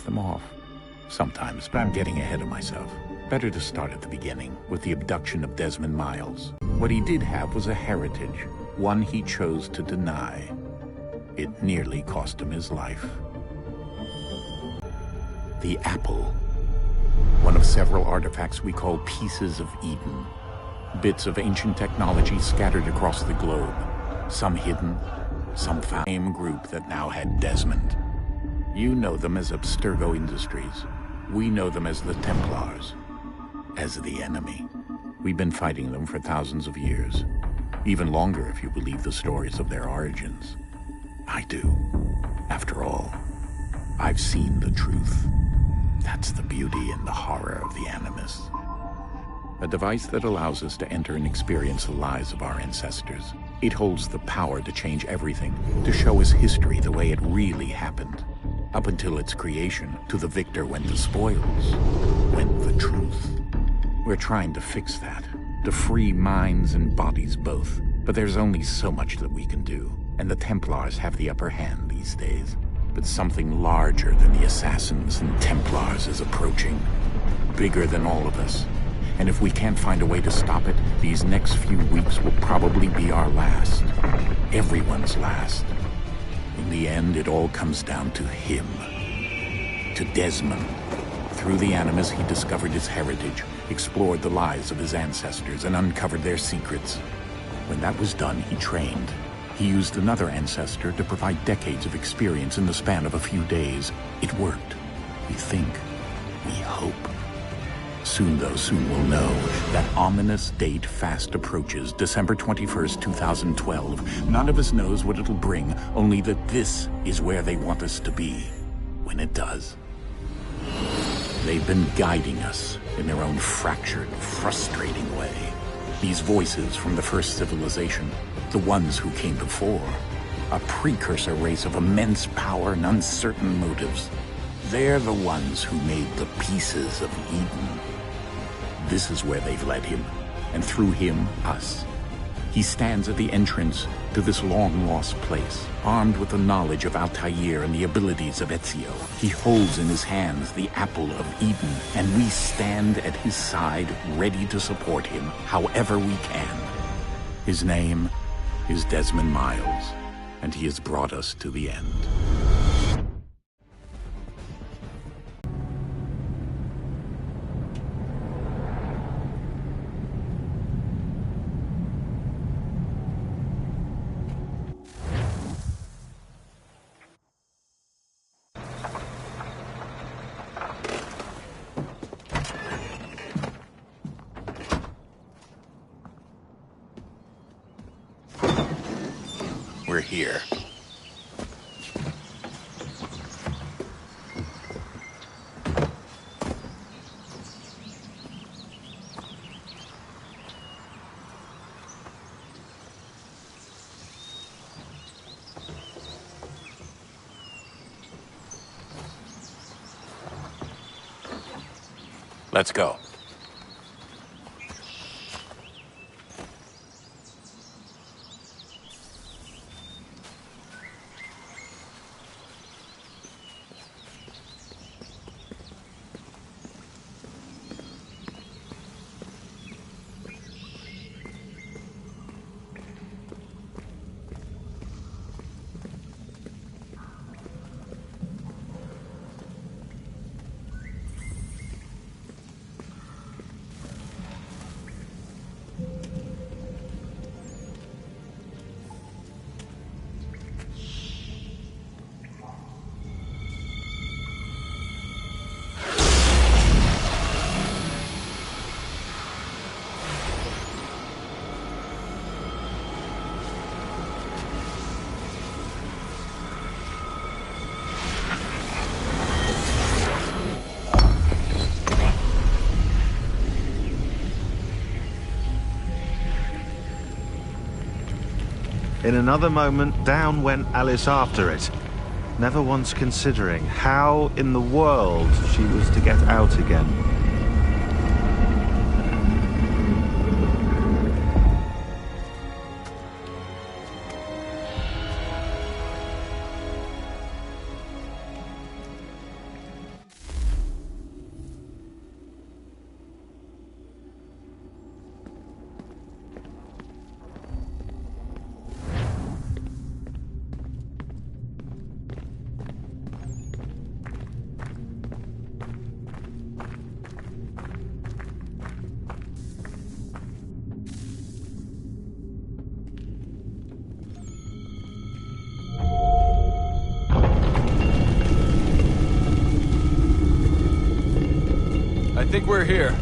them off. Sometimes, but I'm getting ahead of myself. Better to start at the beginning, with the abduction of Desmond Miles. What he did have was a heritage, one he chose to deny. It nearly cost him his life. The Apple. One of several artifacts we call Pieces of Eden. Bits of ancient technology scattered across the globe. Some hidden, some found. Same group that now had Desmond. You know them as Abstergo Industries. We know them as the Templars. As the enemy. We've been fighting them for thousands of years. Even longer if you believe the stories of their origins. I do. After all, I've seen the truth. That's the beauty and the horror of the Animus. A device that allows us to enter and experience the lives of our ancestors. It holds the power to change everything, to show us history the way it really happened. Up until its creation, to the victor went the spoils, went the truth. We're trying to fix that, to free minds and bodies both. But there's only so much that we can do, and the Templars have the upper hand these days. But something larger than the Assassins and Templars is approaching. Bigger than all of us. And if we can't find a way to stop it, these next few weeks will probably be our last. Everyone's last. In the end, it all comes down to him. To Desmond. Through the Animus, he discovered his heritage, explored the lives of his ancestors, and uncovered their secrets. When that was done, he trained. He used another ancestor to provide decades of experience in the span of a few days. It worked. We think. We hope. Soon, though, soon we'll know. That ominous date fast approaches, December 21st, 2012. None of us knows what it'll bring, only that this is where they want us to be. When it does. They've been guiding us in their own fractured, frustrating way. These voices from the first civilization, the ones who came before, a precursor race of immense power and uncertain motives. They're the ones who made the Pieces of Eden. This is where they've led him, and through him, us. He stands at the entrance to this long-lost place, armed with the knowledge of Altair and the abilities of Ezio. He holds in his hands the Apple of Eden, and we stand at his side, ready to support him however we can. His name is Desmond Miles, and he has brought us to the end. We're here. Let's go. In another moment, down went Alice after it, never once considering how in the world she was to get out again. think we're here.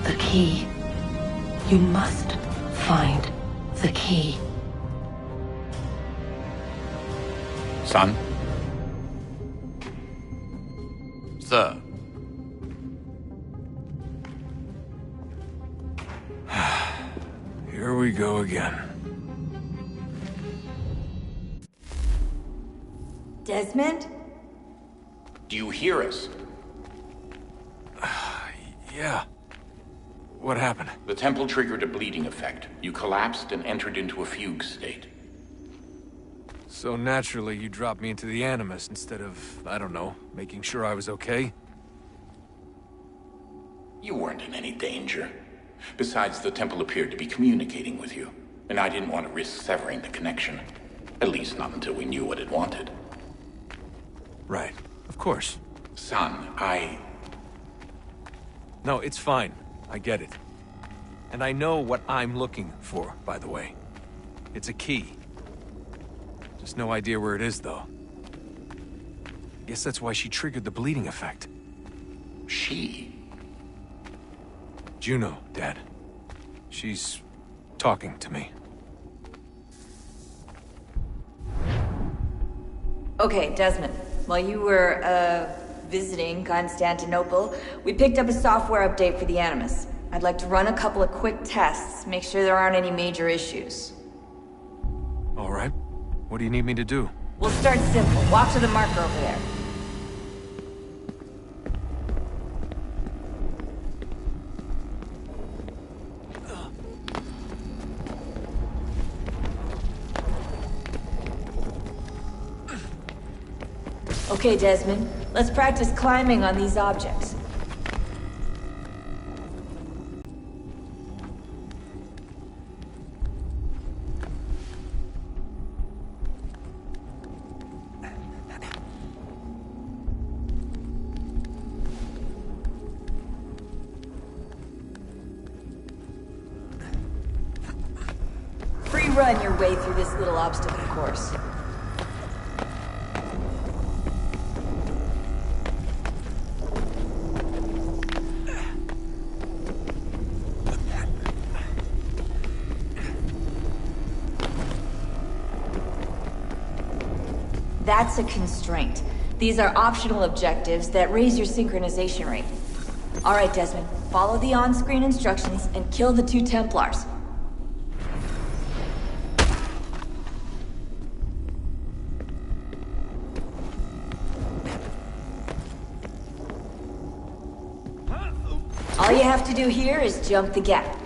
The key. You must find the key. Son? Sir. Here we go again. Desmond? Do you hear us? Yeah. What happened? The temple triggered a bleeding effect. You collapsed and entered into a fugue state. So naturally, you dropped me into the Animus instead of, I don't know, making sure I was okay? You weren't in any danger. Besides, the temple appeared to be communicating with you, and I didn't want to risk severing the connection. At least not until we knew what it wanted. Right. Of course. Son, No, it's fine. I get it. And I know what I'm looking for, by the way. It's a key. Just no idea where it is, though. Guess that's why she triggered the bleeding effect. She? Juno, Dad. She's talking to me. Okay, Desmond. While you were, visiting Constantinople, we picked up a software update for the Animus. I'd like to run a couple of quick tests, make sure there aren't any major issues. All right. What do you need me to do? We'll start simple. Walk to the marker over there. Okay, Desmond. Let's practice climbing on these objects. Free run your way through this little obstacle course. That's a constraint. These are optional objectives that raise your synchronization rate. All right, Desmond. Follow the on-screen instructions and kill the 2 Templars. All you have to do here is jump the gap.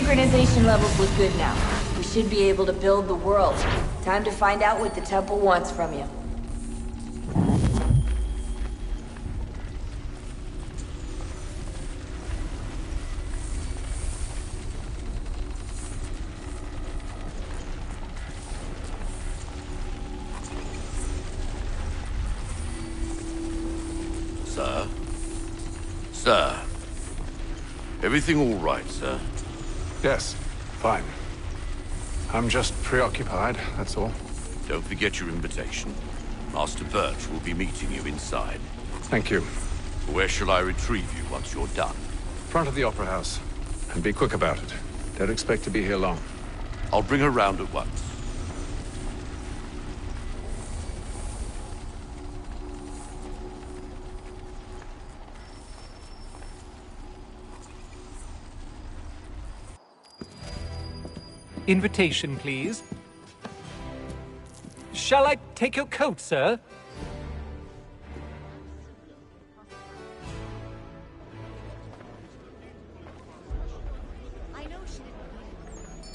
Synchronization levels look good now. We should be able to build the world. Time to find out what the temple wants from you. Sir? Sir? Everything all right, sir? Yes, fine. I'm just preoccupied, that's all. Don't forget your invitation. Master Birch will be meeting you inside. Thank you. Where shall I retrieve you once you're done? Front of the Opera House. And be quick about it. Don't expect to be here long. I'll bring her round at once. Invitation, please. Shall I take your coat, sir?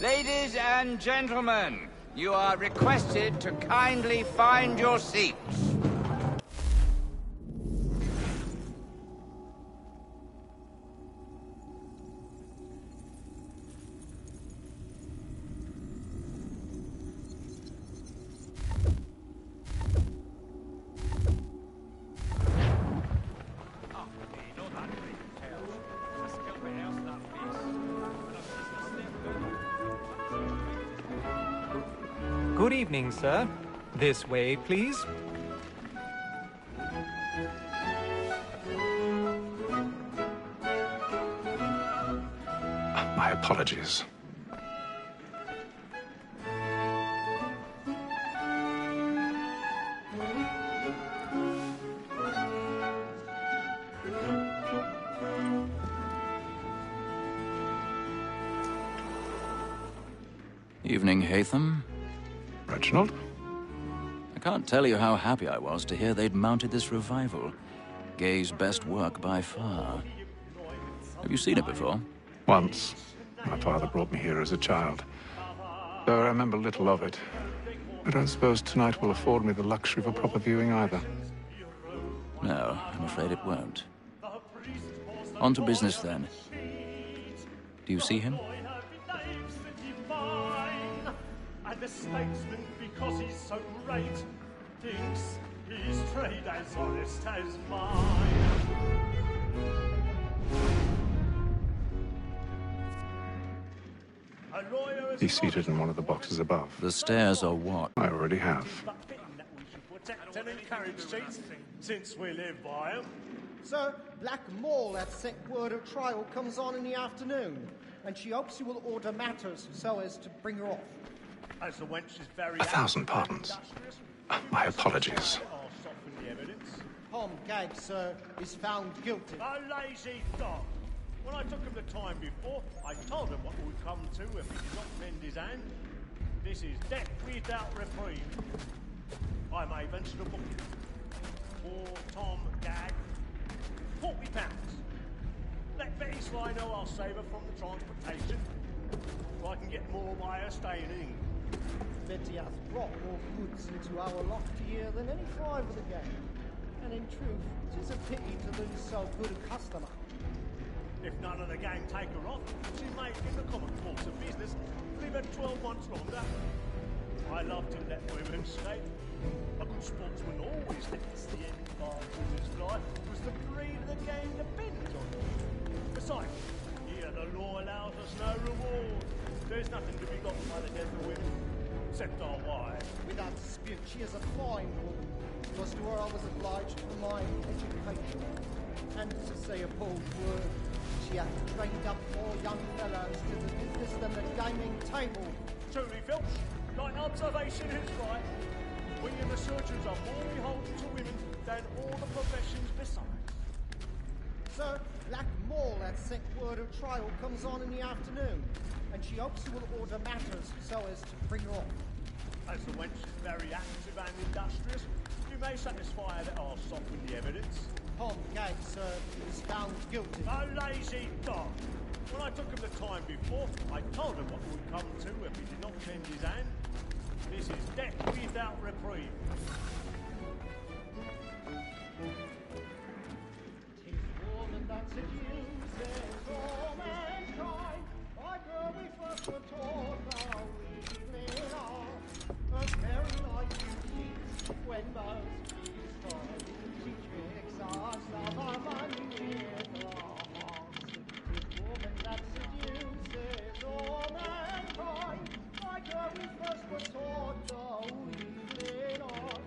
Ladies and gentlemen, you are requested to kindly find your seats. Good evening, sir. This way, please. My apologies. Evening, Haytham. Reginald? I can't tell you how happy I was to hear they'd mounted this revival. Gay's best work by far. Have you seen it before? Once. My father brought me here as a child. Though I remember little of it. I don't suppose tonight will afford me the luxury of a proper viewing either. No, I'm afraid it won't. On to business, then. Do you see him? The statesman, because he's so great, thinks his trade as honest as mine. He's seated in one of the boxes above. The stairs are what? I already have. Protect and encourage seats, since we live by them. Sir, Black Mall had sent word of trial comes on in the afternoon, and she hopes you will order matters so as to bring her off. As the wench is very 1,000 pardons. My apologies. Tom Gag, sir, is found guilty. A lazy dog. When I took him the time before, I told him what would come to if he did not lend his hand. This is death without reprieve. I may venture to book it. For Tom Gag, £40. Let Betty Sly know I'll save her from the transportation, so I can get more by her staying in England. Betty hath brought more goods into our loftier than any five of the gang. And in truth, 'tis a pity to lose so good a customer. If none of the gang take her off, she may, in the common course of business, leave her 12 months longer. I love to let women skate. A good sportsman always lets the end part of his life, because the breed of the game depends on it. Besides, here the law allows us no reward. There's nothing to be got by the death of women, except our wives. Without dispute, she is a fine woman. Because to her I was obliged for my education. And to say a bold word, she hath trained up more young fellows to the business than the gaming table. Truly, Filch, thine observation is right. We in the surgeons are more beholden to women than all the professions besides. Sir, Black Mall hath sent word of trial comes on in the afternoon, and she hopes you will order matters so as to bring her off. As the wench is very active and industrious, you may satisfy her that I'll soften the evidence. Tom Gag, sir, is found guilty. A lazy dog. When I took him the time before, I told him what would come to if he did not lend his hand. This is death without reprieve. Tis woman that seduces all mankind. My girl, we first were taught how we live on. A very light beauty when most is tried. She tricks us of our money with her heart. Tis woman that seduces all mankind. My girl, we first were taught how we live on.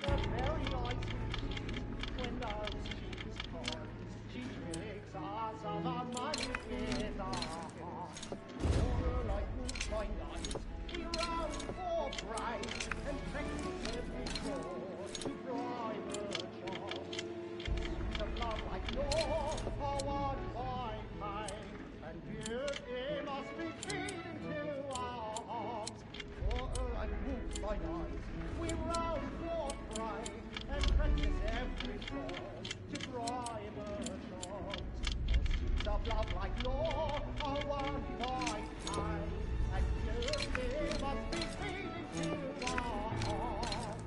A very light beauty when those cheeks part. She tricks us of our money with her heart. For like moonshine nights, we round for pride and practice every fraud to bribe a child. Suits of love like law are won by pain, and beauty must be feeding to our hearts. For like moonshine nights, we round for pride and practice every fraud to bribe a child. Suits of love like law are won by pain, and beauty must be feeding to our hearts.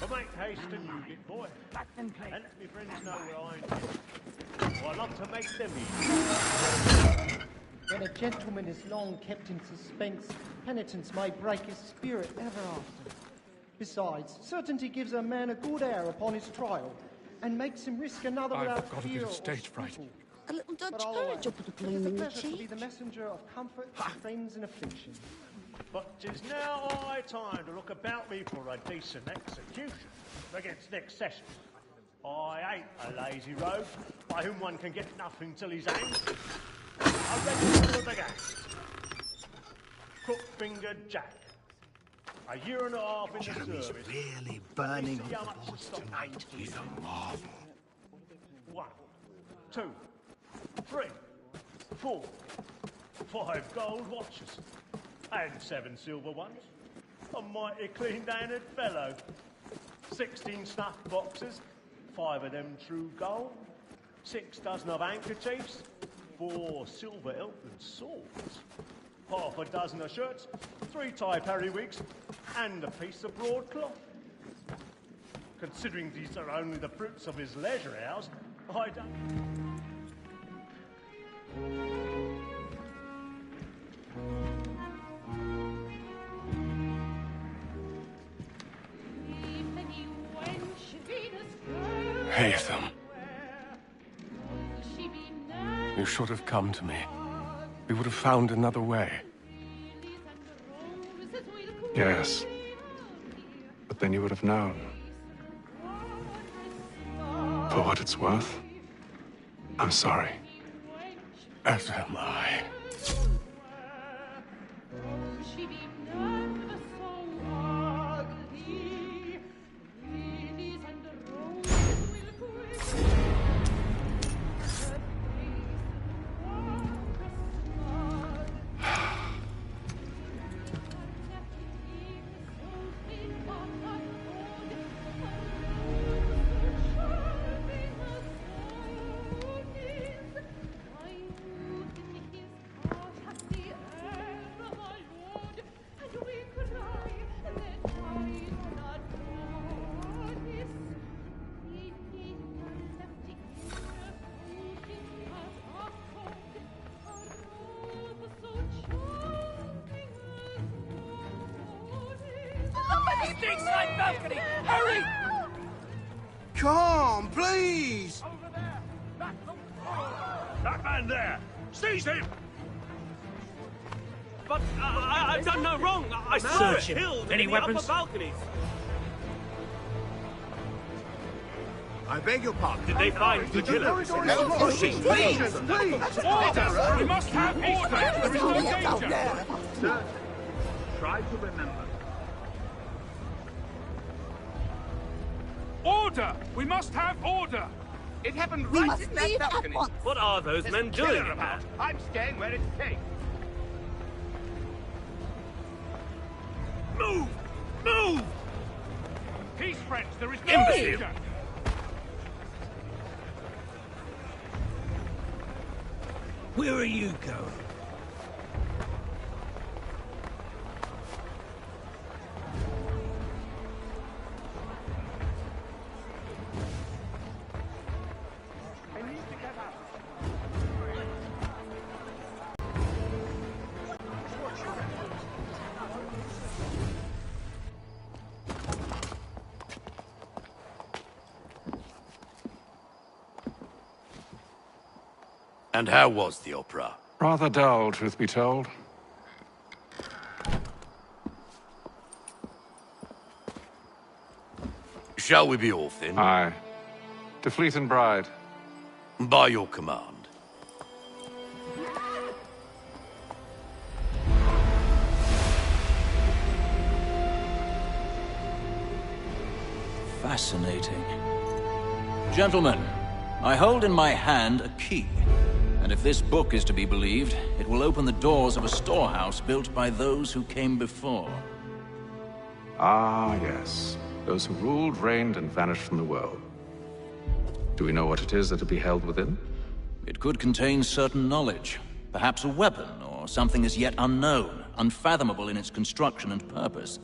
Well, make haste and you get boy. And let me friends know where I am. I love to make them eat. When a gentleman is long kept in suspense, penitence may break his spirit ever after. Besides, certainty gives a man a good air upon his trial, and makes him risk another without got a fear bit of or stage fright. scruple. A little Dutch But always, courage up with the it is bloom a in your pleasure to be cheek. the messenger of comfort to friends in affliction. But 'tis now high time to look about me for a decent execution against next session. I ain't a lazy rogue by whom one can get nothing till he's hanged. I'm ready for the gang. Crook-fingered Jack. A year and a half in the service. Really burning See how on much the boards stock tonight. owes to He's you. a marvel. 1, 2, 3, 4, 5 gold watches, and 7 silver ones. A mighty clean-handed fellow. 16 snuff boxes, 5 of them true gold, 6 dozen of handkerchiefs, 4 silver hilted swords, half a dozen of shirts, 3 tie periwigs, and a piece of broadcloth. Considering these are only the fruits of his leisure hours, I don't... Haytham. You should have come to me. We would have found another way. Yes. But then you would have known. For what it's worth, I'm sorry. As am I. Stink side balcony! Hurry! Come on, please! That man there! Seize him! But I've done no wrong. I swear it. Any weapons? Upper balconies. I beg your pardon. Did they find the killer? No pushing, please! Order! We must have order! There is no danger! Sir, try to remember. Order! We must have order! It happened right in that balcony. What are those men doing? About? I'm staying where it's safe. Move! Move! Peace, friends. There is no Imbecile. danger! Where are you going? And how was the opera? Rather dull, truth be told. Shall we be off then? Aye. To Fleet and Bride. By your command. Fascinating. Gentlemen, I hold in my hand a key. And if this book is to be believed, it will open the doors of a storehouse built by those who came before. Ah, yes. Those who ruled, reigned, and vanished from the world. Do we know what it is that will be held within? It could contain certain knowledge. Perhaps a weapon, or something as yet unknown, unfathomable in its construction and purpose.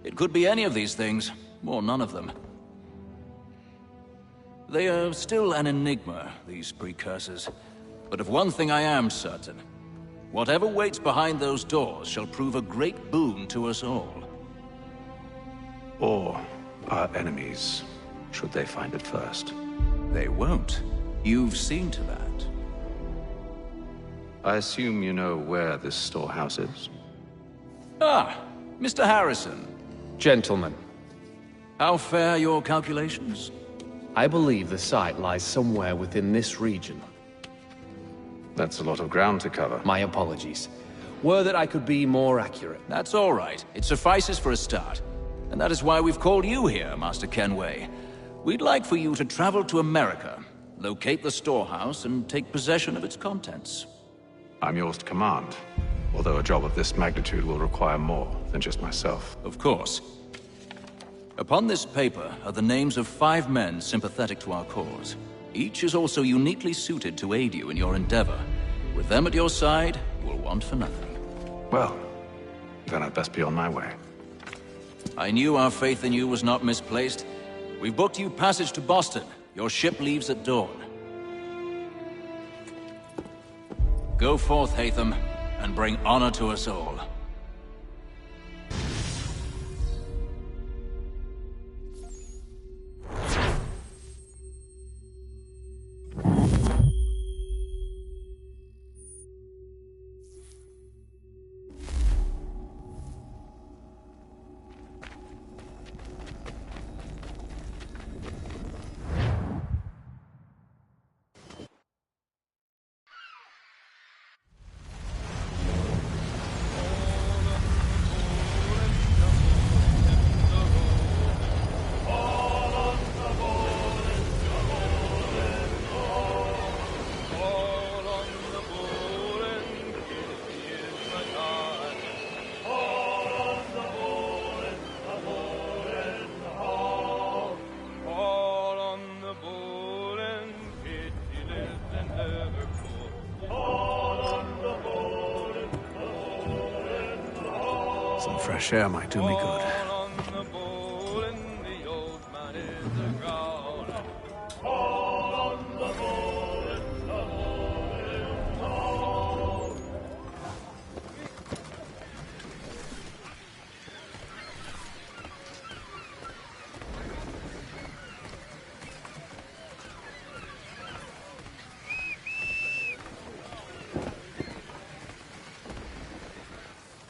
It could be any of these things, or none of them. They are still an enigma, these precursors. But of one thing I am certain. Whatever waits behind those doors shall prove a great boon to us all. Or our enemies, should they find it first. They won't. You've seen to that. I assume you know where this storehouse is? Ah, Mr. Harrison. Gentlemen, How fare your calculations? I believe the site lies somewhere within this region. That's a lot of ground to cover. My apologies. Were that I could be more accurate. That's all right. It suffices for a start. And that is why we've called you here, Master Kenway. We'd like for you to travel to America, locate the storehouse, and take possession of its contents. I'm yours to command, although a job of this magnitude will require more than just myself. Of course. Upon this paper are the names of 5 men sympathetic to our cause. Each is also uniquely suited to aid you in your endeavor. With them at your side, you will want for nothing. Well, then I'd best be on my way. I knew our faith in you was not misplaced. We've booked you passage to Boston. Your ship leaves at dawn. Go forth, Hatham, and bring honor to us all. Some fresh air might do me good.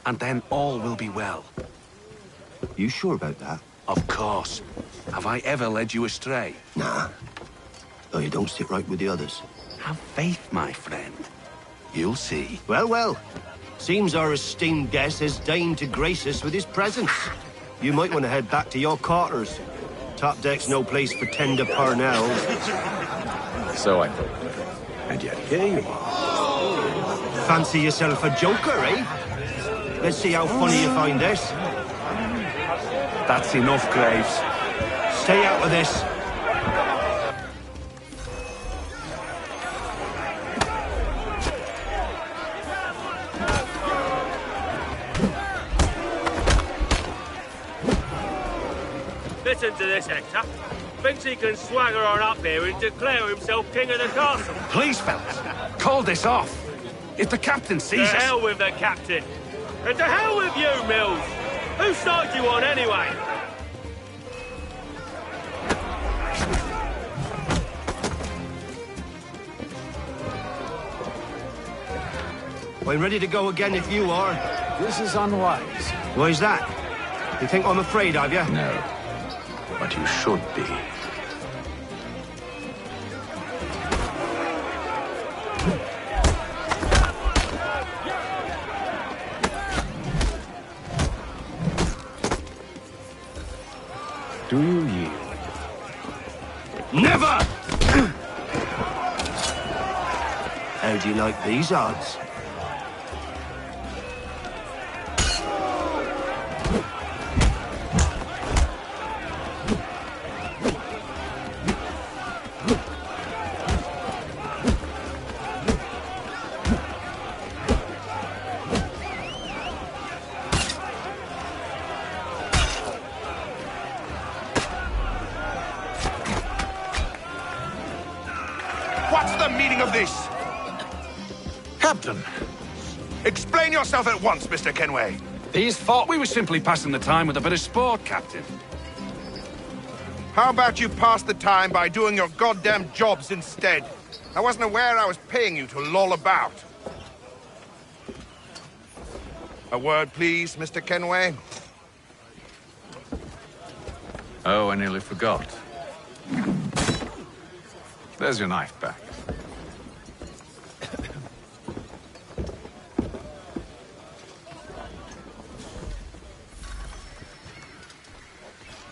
and then all will be well. You sure about that? Of course. Have I ever led you astray? Nah. Oh, you don't sit right with the others. Have faith, my friend. You'll see. Well, well. Seems our esteemed guest has deigned to grace us with his presence. You might want to head back to your quarters. Top deck's no place for tender Parnells. So I thought. And yet here you are. Fancy yourself a joker, eh? Let's see how funny you find this. That's enough, Graves. Stay out of this. Listen to this, Hector. Thinks he can swagger on up here and declare himself king of the castle. Please, fellas, call this off. If the captain sees us... To hell with the captain. And to hell with you, Mills. Whose side you on, anyway? I'm ready to go again if you are. This is unwise. Why's that? You think I'm afraid of you? No. But you should be. Do you yield? Never! How do you like these odds? What's the meaning of this? Captain! Explain yourself at once, Mr. Kenway. These thought we were simply passing the time with a bit of sport, Captain. How about you pass the time by doing your goddamn jobs instead? I wasn't aware I was paying you to loll about. A word, please, Mr. Kenway. Oh, I nearly forgot. There's your knife back.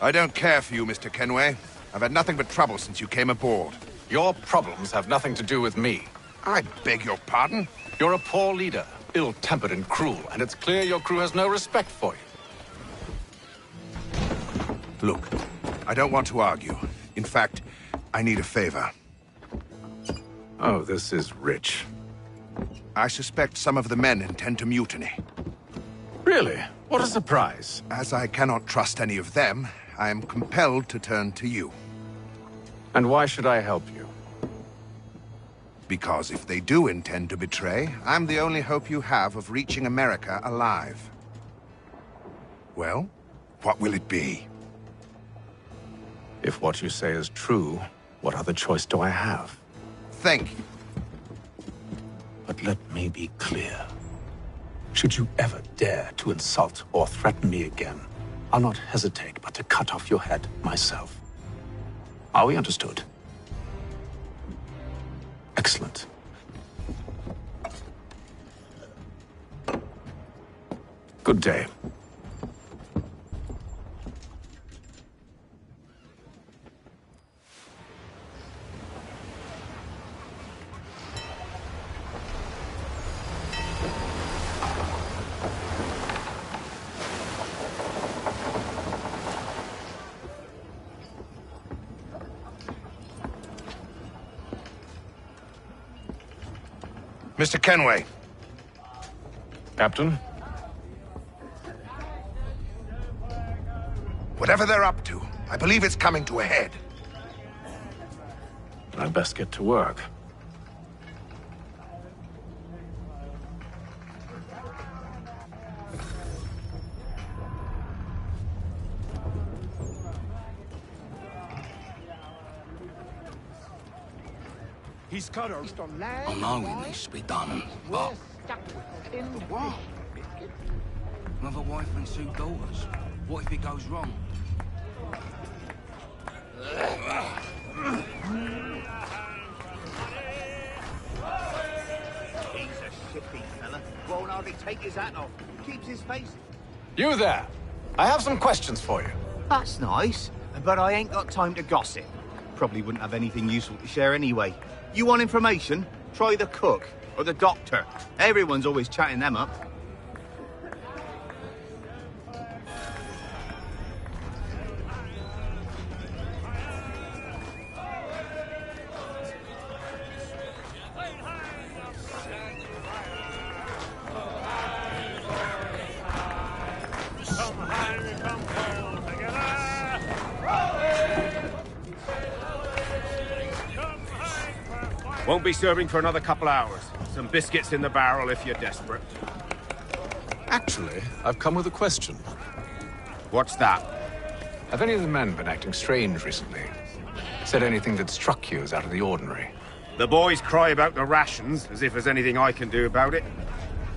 I don't care for you, Mr. Kenway. I've had nothing but trouble since you came aboard. Your problems have nothing to do with me. I beg your pardon? You're a poor leader, ill-tempered and cruel, and it's clear your crew has no respect for you. Look, I don't want to argue. In fact, I need a favor. Oh, this is rich. I suspect some of the men intend to mutiny. Really? What a surprise. As I cannot trust any of them, I am compelled to turn to you. And why should I help you? Because if they do intend to betray, I'm the only hope you have of reaching America alive. Well, what will it be? If what you say is true, what other choice do I have? Thank you. But let me be clear. Should you ever dare to insult or threaten me again, I'll not hesitate but to cut off your head myself. Are we understood? Excellent. Good day. Mr. Kenway. Captain? Whatever they're up to, I believe it's coming to a head. I'd best get to work. He's cut her on land. I know it needs to be done, but... Mother, wife, and 2 daughters. What if it goes wrong? He's a shifty fella. Won't hardly take his hat off. Keeps his face. You there! I have some questions for you. That's nice, but I ain't got time to gossip. Probably wouldn't have anything useful to share anyway. You want information? Try the cook or the doctor. Everyone's always chatting them up. Won't be serving for another couple hours. Some biscuits in the barrel if you're desperate. Actually, I've come with a question. What's that? Have any of the men been acting strange recently? Said anything that struck you as out of the ordinary? The boys cry about the rations, as if there's anything I can do about it.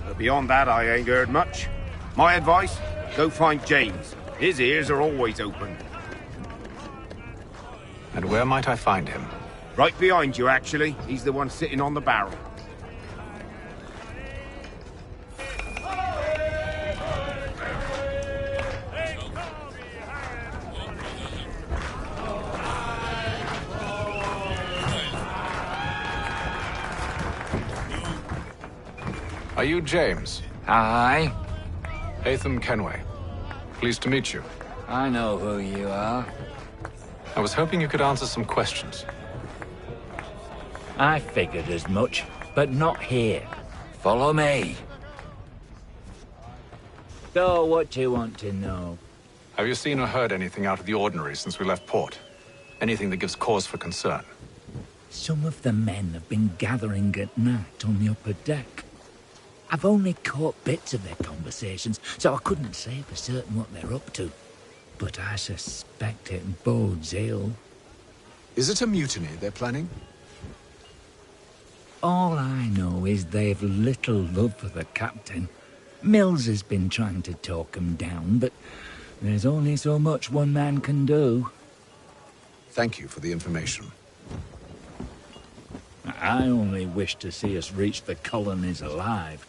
But beyond that, I ain't heard much. My advice? Go find James. His ears are always open. And where might I find him? Right behind you, actually. He's the one sitting on the barrel. Are you James? Aye. Haytham Kenway. Pleased to meet you. I know who you are. I was hoping you could answer some questions. I figured as much, but not here. Follow me. So, what do you want to know? Have you seen or heard anything out of the ordinary since we left port? Anything that gives cause for concern? Some of the men have been gathering at night on the upper deck. I've only caught bits of their conversations, so I couldn't say for certain what they're up to. But I suspect it bodes ill. Is it a mutiny they're planning? All I know is they've little love for the captain. Mills has been trying to talk him down, but there's only so much one man can do. Thank you for the information. I only wish to see us reach the colonies alive.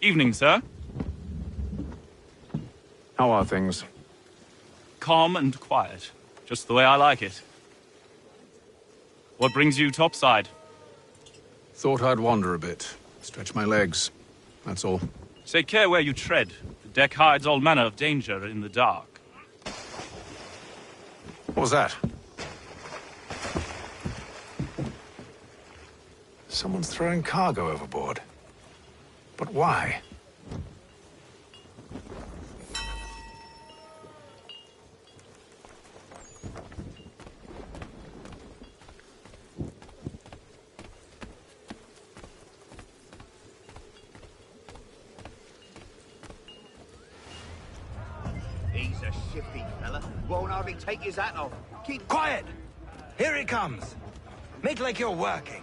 Evening, sir. How are things? Calm and quiet. Just the way I like it. What brings you topside? Thought I'd wander a bit. Stretch my legs. That's all. Take care where you tread. The deck hides all manner of danger in the dark. What was that? Someone's throwing cargo overboard. But why? He's a shifty fella. Won't hardly take his hat off. Keep quiet! Here he comes. Make like you're working.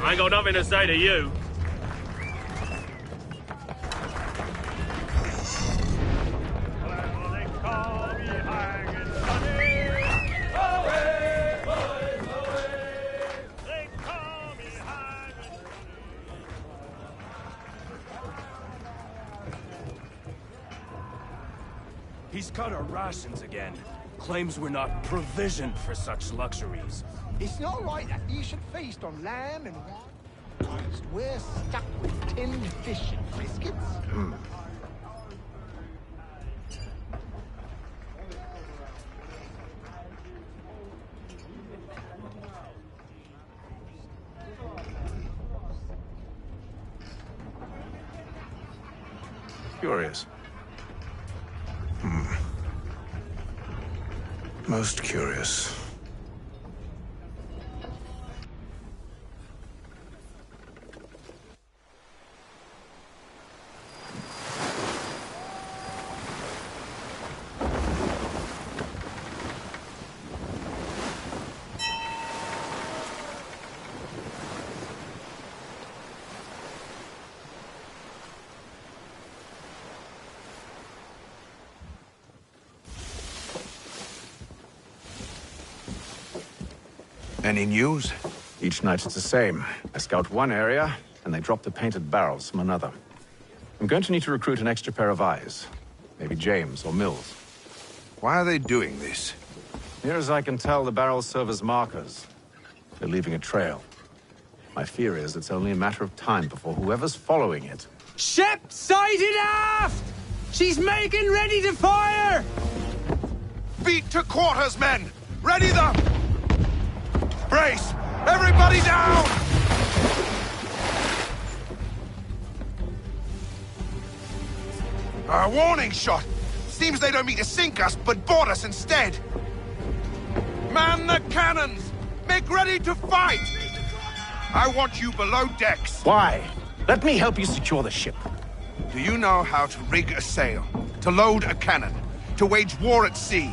I ain't got nothing to say to you. He's cut our rations again. Claims we're not provisioned for such luxuries. It's not right that you should feast on lamb and wine whilst we're stuck with tinned fish and biscuits. Curious. Most curious. Any news? Each night it's the same. I scout one area, and they drop the painted barrels from another. I'm going to need to recruit an extra pair of eyes. Maybe James or Mills. Why are they doing this? Near as I can tell, the barrels serve as markers. They're leaving a trail. My fear is it's only a matter of time before whoever's following it... Ship sighted aft! She's making ready to fire! Beat to quarters, men! Ready them! Brace! Everybody down! A warning shot! Seems they don't mean to sink us, but board us instead! Man the cannons! Make ready to fight! I want you below decks. Why? Let me help you secure the ship. Do you know how to rig a sail? To load a cannon? To wage war at sea?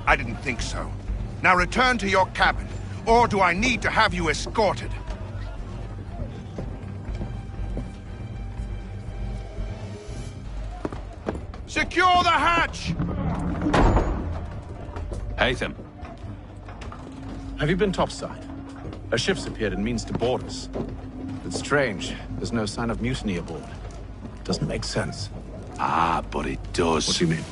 I didn't think so. Now return to your cabin, or do I need to have you escorted? Secure the hatch! Haytham. Have you been topside? A ship's appeared and means to board us. It's strange. There's no sign of mutiny aboard. Doesn't make sense. Ah, but it does. What do you mean?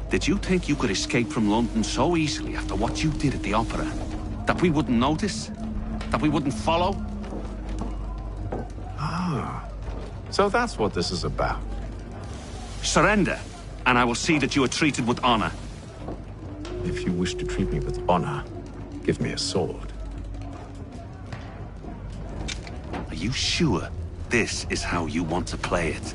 Did you think you could escape from London so easily after what you did at the Opera? That we wouldn't notice? That we wouldn't follow? Ah. So that's what this is about. Surrender, and I will see that you are treated with honor. If you wish to treat me with honor, give me a sword. Are you sure this is how you want to play it?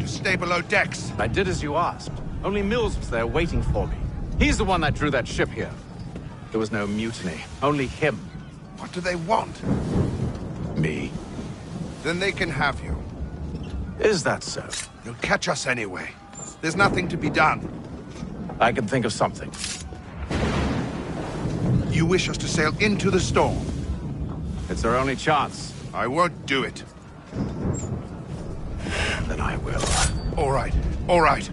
Stay below decks. I did as you asked. Only Mills was there waiting for me. He's the one that drew that ship here. There was no mutiny, only him. What do they want? Me. Then they can have you. Is that so? You'll catch us anyway. There's nothing to be done. I can think of something. You wish us to sail into the storm? It's our only chance. I won't do it. Then I will. All right. All right.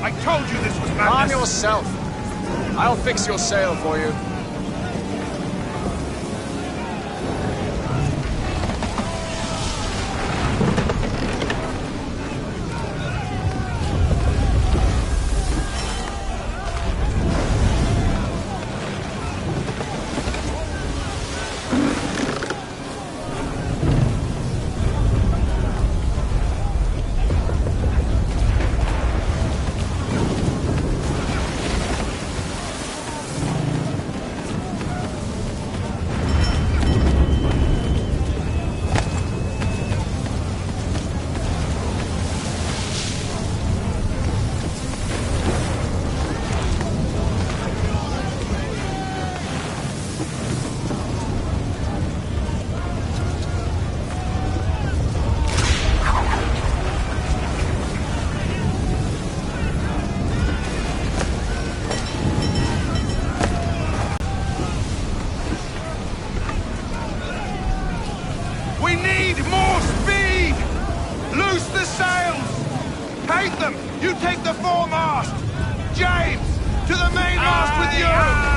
I told you this was madness! Calm yourself. I'll fix your sail for you. We need more speed! Loose the sails! Paint them! You take the foremast! James! To the mainmast with you!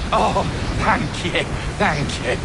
Oh, thank you, thank you.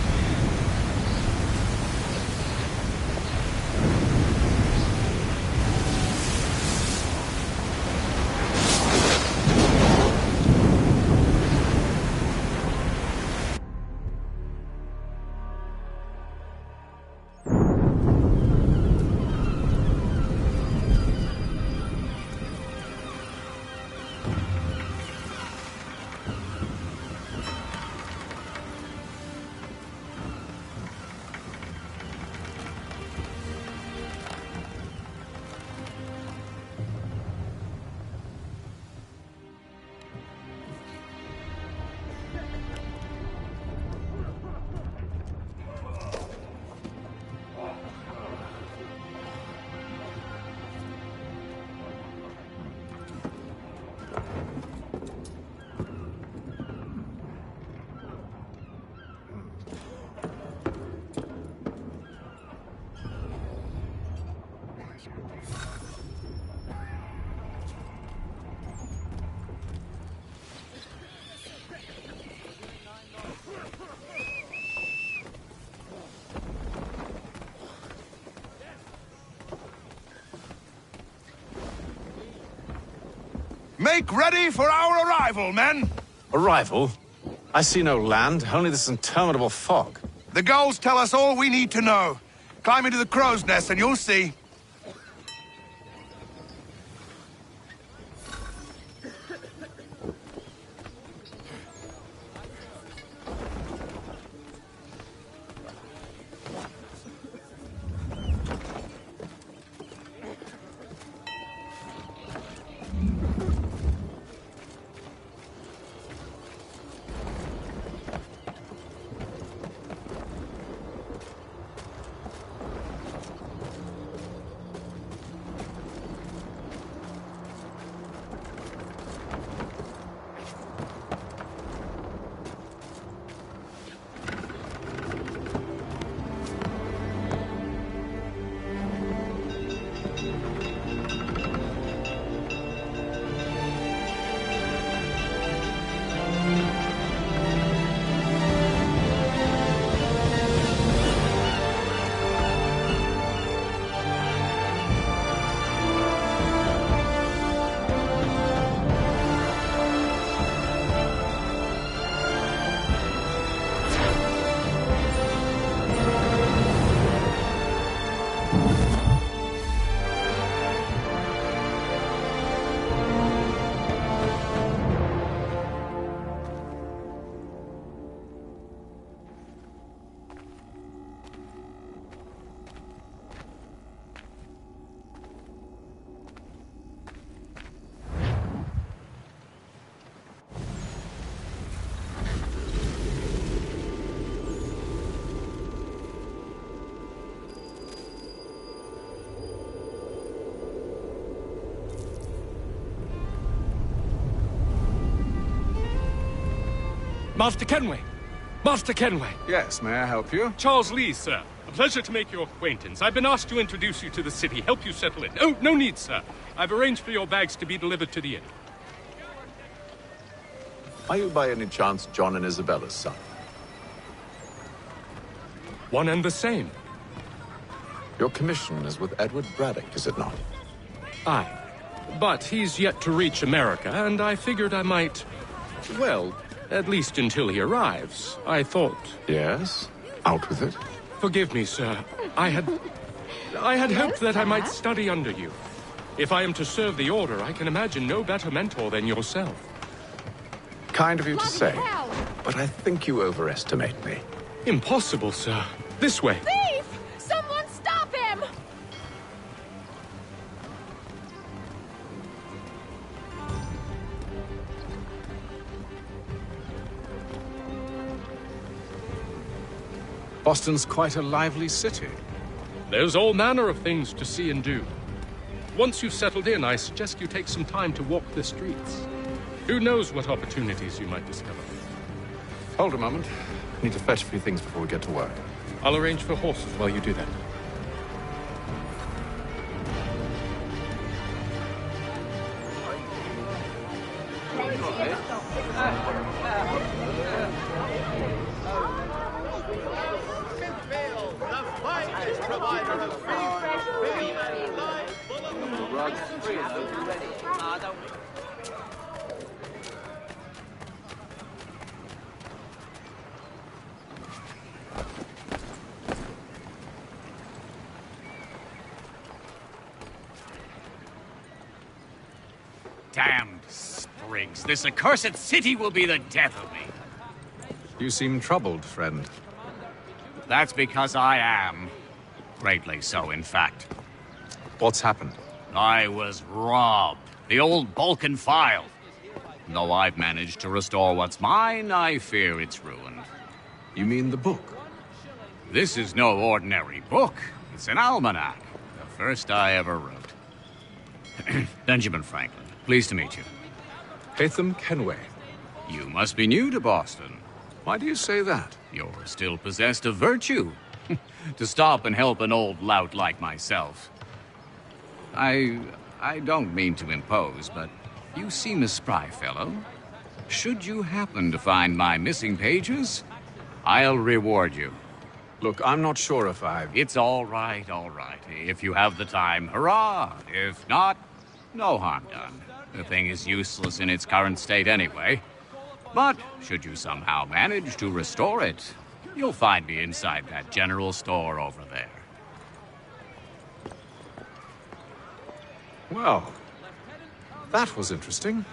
Make ready for our arrival, men! Arrival? I see no land, only this interminable fog. The gulls tell us all we need to know. Climb into the crow's nest and you'll see. Master Kenway! Master Kenway! Yes, may I help you? Charles Lee, sir. A pleasure to make your acquaintance. I've been asked to introduce you to the city, help you settle in. Oh, no need, sir. I've arranged for your bags to be delivered to the inn. Are you by any chance John and Isabella's son? One and the same. Your commission is with Edward Braddock, is it not? Aye. But he's yet to reach America, and I figured I might... Well, at least until he arrives, I thought... Yes? Out with it. Forgive me, sir. I had hoped that I might study under you. If I am to serve the Order, I can imagine no better mentor than yourself. Kind of you to say, but I think you overestimate me. Impossible, sir. This way. Thief! Someone stop him! Boston's quite a lively city. There's all manner of things to see and do. Once you've settled in, I suggest you take some time to walk the streets. Who knows what opportunities you might discover. Hold a moment. I need to fetch a few things before we get to work. I'll arrange for horses while you do that. Damned sprigs. This accursed city will be the death of me. You seem troubled, friend. That's because I am. Greatly so, in fact. What's happened? I was robbed. The old Balkan file. Though I've managed to restore what's mine, I fear it's ruined. You mean the book? This is no ordinary book. It's an almanac. The first I ever wrote. Benjamin Franklin, pleased to meet you. Haytham Kenway. You must be new to Boston. Why do you say that? You're still possessed of virtue. To stop and help an old lout like myself. I don't mean to impose, but you seem a spry fellow. Should you happen to find my missing pages, I'll reward you. Look, I'm not sure if It's all right, all right. If you have the time, hurrah! If not, no harm done. The thing is useless in its current state anyway. But should you somehow manage to restore it, you'll find me inside that general store over there. Well, that was interesting.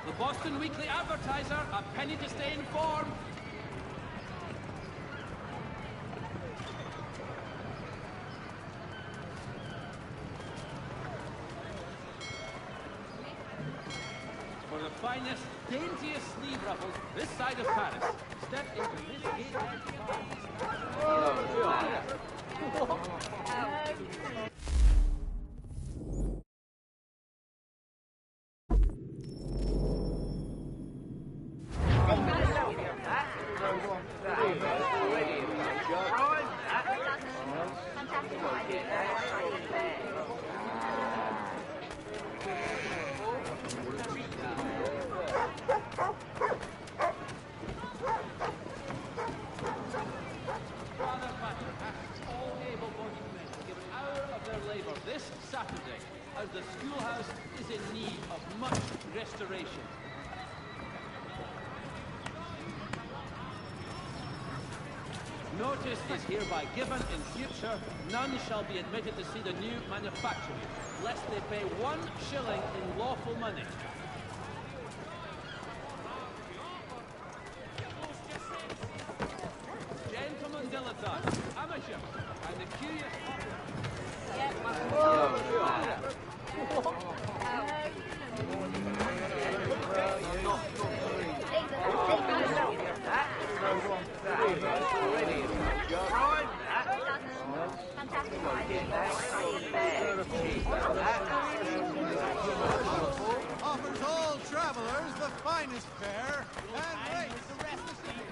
The Boston Weekly Advertiser, a penny to stay informed. For the finest, daintiest sleeve ruffles this side of Paris, step into this gate-edge of the schoolhouse is in need of much restoration. Notice is hereby given in future, none shall be admitted to see the new manufactory, lest they pay 1 shilling in lawful money. Gentlemen dilettantes, amateur, and the curious offers all travelers the finest fare and rates the rest of the year.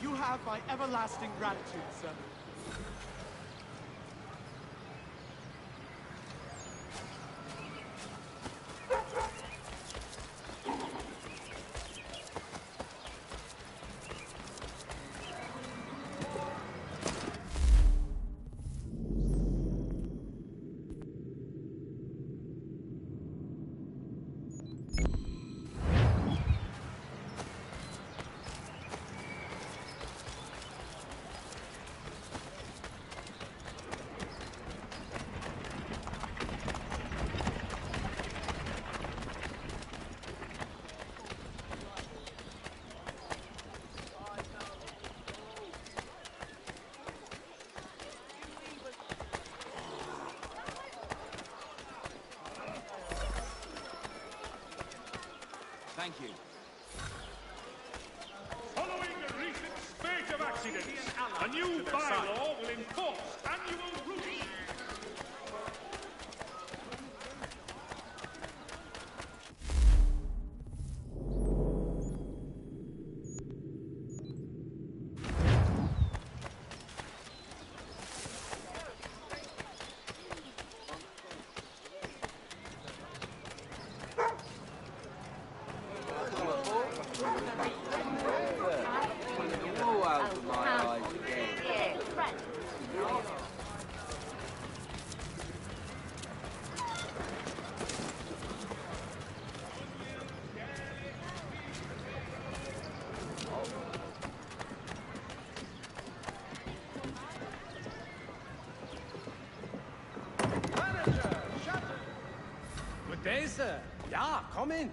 You have my everlasting gratitude, sir. Thank you. Following a recent spate of accidents, a new bylaw will enforce annual rules. Good day, sir. Yeah, come in.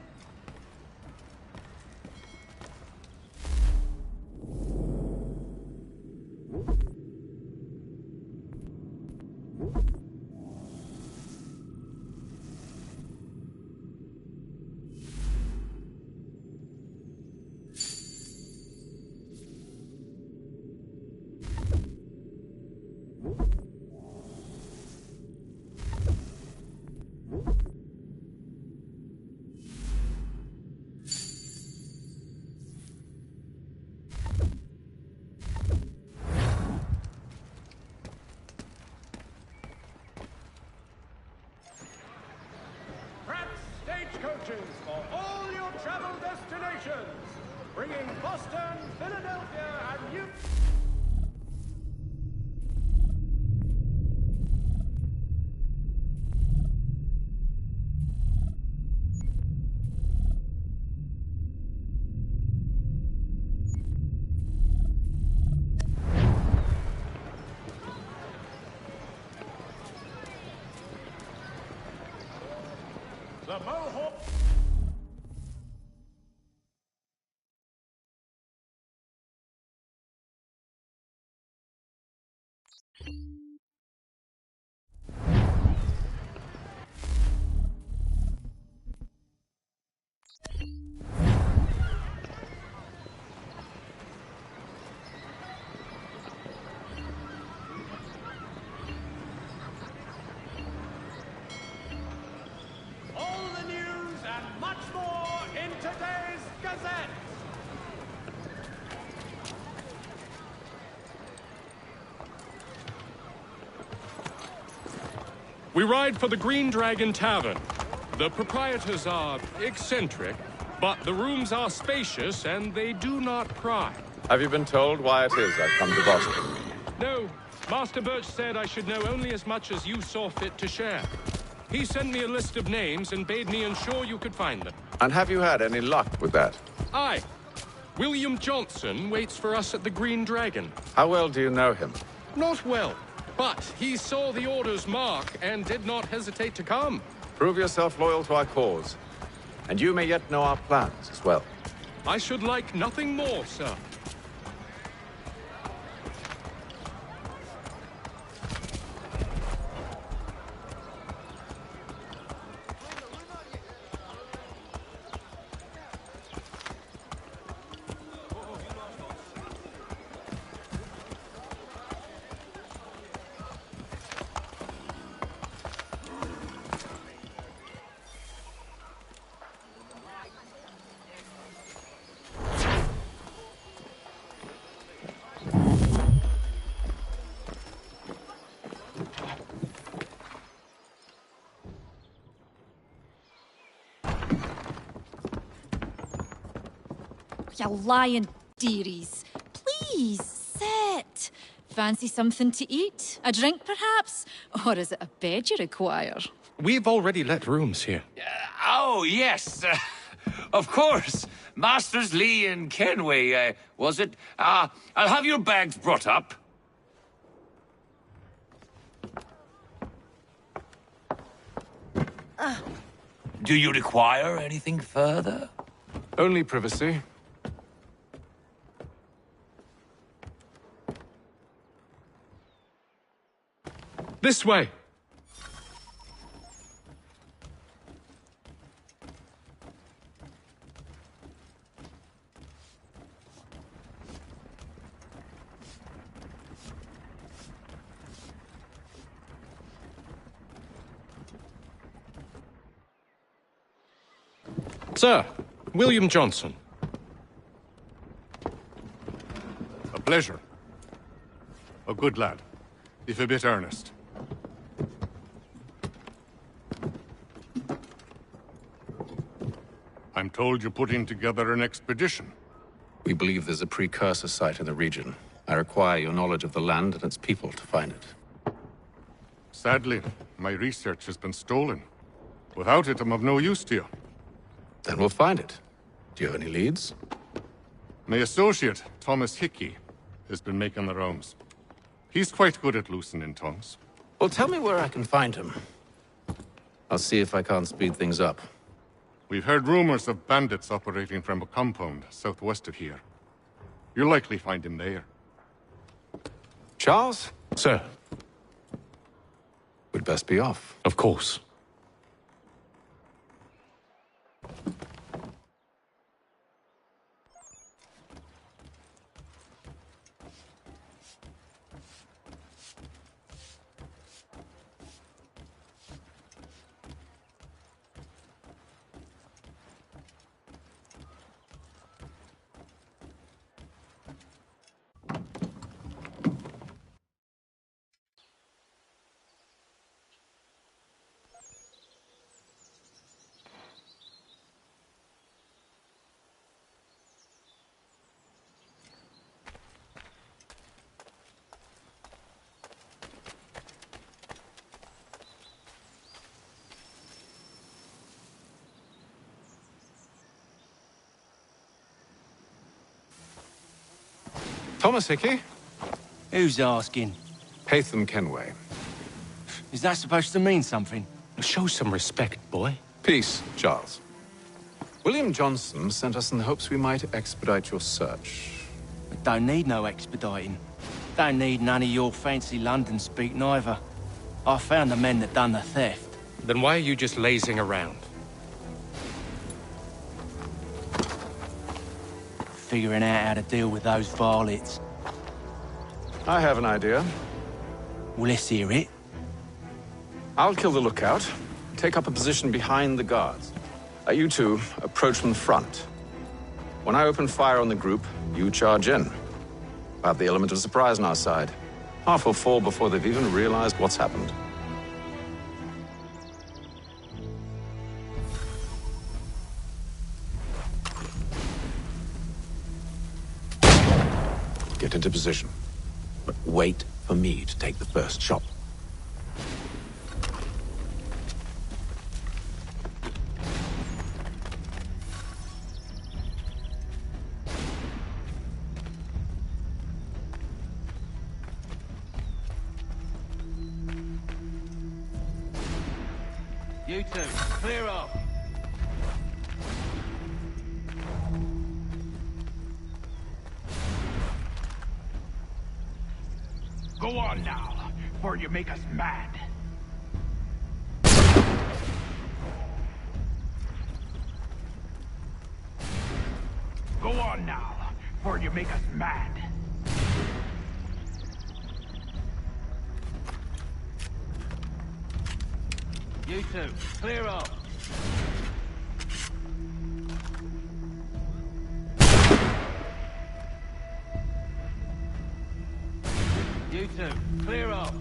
Stagecoaches for all your travel destinations, bringing Boston, Philadelphia, and New... The Mohawk... We ride for the Green Dragon Tavern. The proprietors are eccentric, but the rooms are spacious and they do not pry. Have you been told why it is I've come to Boston? No. Master Birch said I should know only as much as you saw fit to share. He sent me a list of names and bade me ensure you could find them. And have you had any luck with that? Aye. William Johnson waits for us at the Green Dragon. How well do you know him? Not well, but he saw the order's mark and did not hesitate to come. Prove yourself loyal to our cause. And you may yet know our plans as well. I should like nothing more, sir. You lying dearies. Please, sit. Fancy something to eat? A drink, perhaps? Or is it a bed you require? We've already let rooms here. Oh, yes. Of course. Masters Lee and Kenway, was it? I'll have your bags brought up. Do you require anything further? Only privacy. This way. Sir, William Johnson. A pleasure. A good lad, if a bit earnest. I'm told you're putting together an expedition. We believe there's a precursor site in the region. I require your knowledge of the land and its people to find it. Sadly, my research has been stolen. Without it, I'm of no use to you. Then we'll find it. Do you have any leads? My associate, Thomas Hickey, has been making the rounds. He's quite good at loosening tongues. Well, tell me where I can find him. I'll see if I can't speed things up. We've heard rumors of bandits operating from a compound southwest of here. You'll likely find him there. Charles? Sir. We'd best be off. Of course. Thomas Hickey? Who's asking? Haytham Kenway. Is that supposed to mean something? Show some respect, boy. Peace, Charles. William Johnson sent us in the hopes we might expedite your search. I don't need no expediting. Don't need none of your fancy London speak neither. I found the men that done the theft. Then why are you just lazing around? Figuring out how to deal with those varlets. I have an idea. Well, let's hear it. I'll kill the lookout, take up a position behind the guards. You two approach from the front. When I open fire on the group, you charge in. We'll have the element of surprise on our side. Half will fall before they've even realized what's happened. Get into position. But wait for me to take the first shot. You two, clear off. Go on now, before you make us mad. Go on now, before you make us mad. You two, clear off. You two, clear off.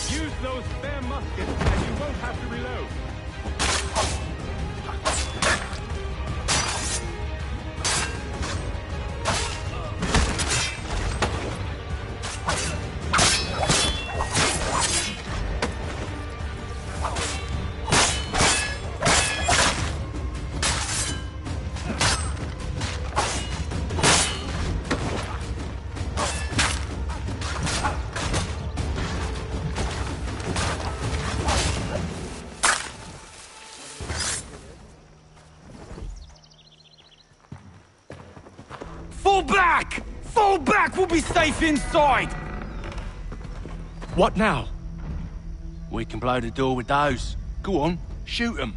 Use those spare muskets and you won't have to reload. Fall back! Fall back! We'll be safe inside! What now? We can blow the door with those. Go on, shoot them.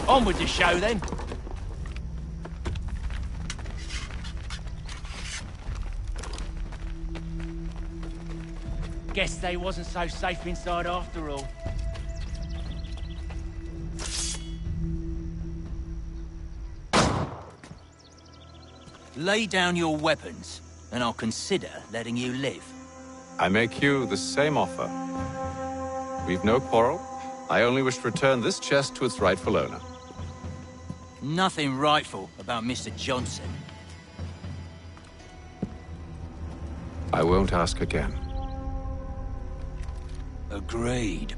On with the show then. Guess they wasn't so safe inside after all. Lay down your weapons, and I'll consider letting you live. I make you the same offer. We've no quarrel. I only wish to return this chest to its rightful owner. Nothing rightful about Mr. Johnson. I won't ask again. Agreed.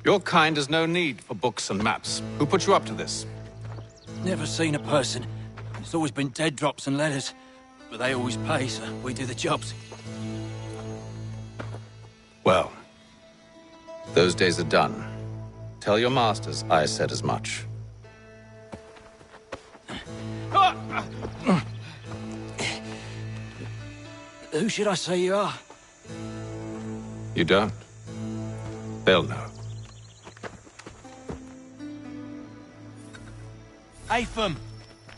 Your kind has no need for books and maps. Who put you up to this? Never seen a person. It's always been dead drops and letters. But they always pay, so we do the jobs. Well, those days are done. Tell your masters I said as much. Who should I say you are? You don't? They'll know. Atham,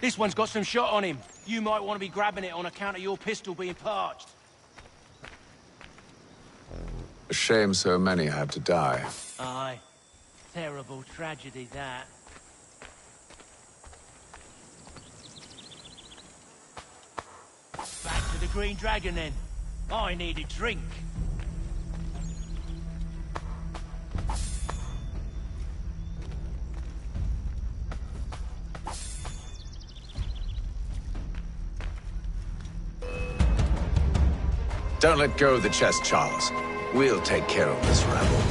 this one's got some shot on him. You might want to be grabbing it on account of your pistol being parched. A shame so many had to die. Aye. Terrible tragedy, that. Back to the Green Dragon, then. I need a drink. Don't let go of the chest, Charles. We'll take care of this rabble.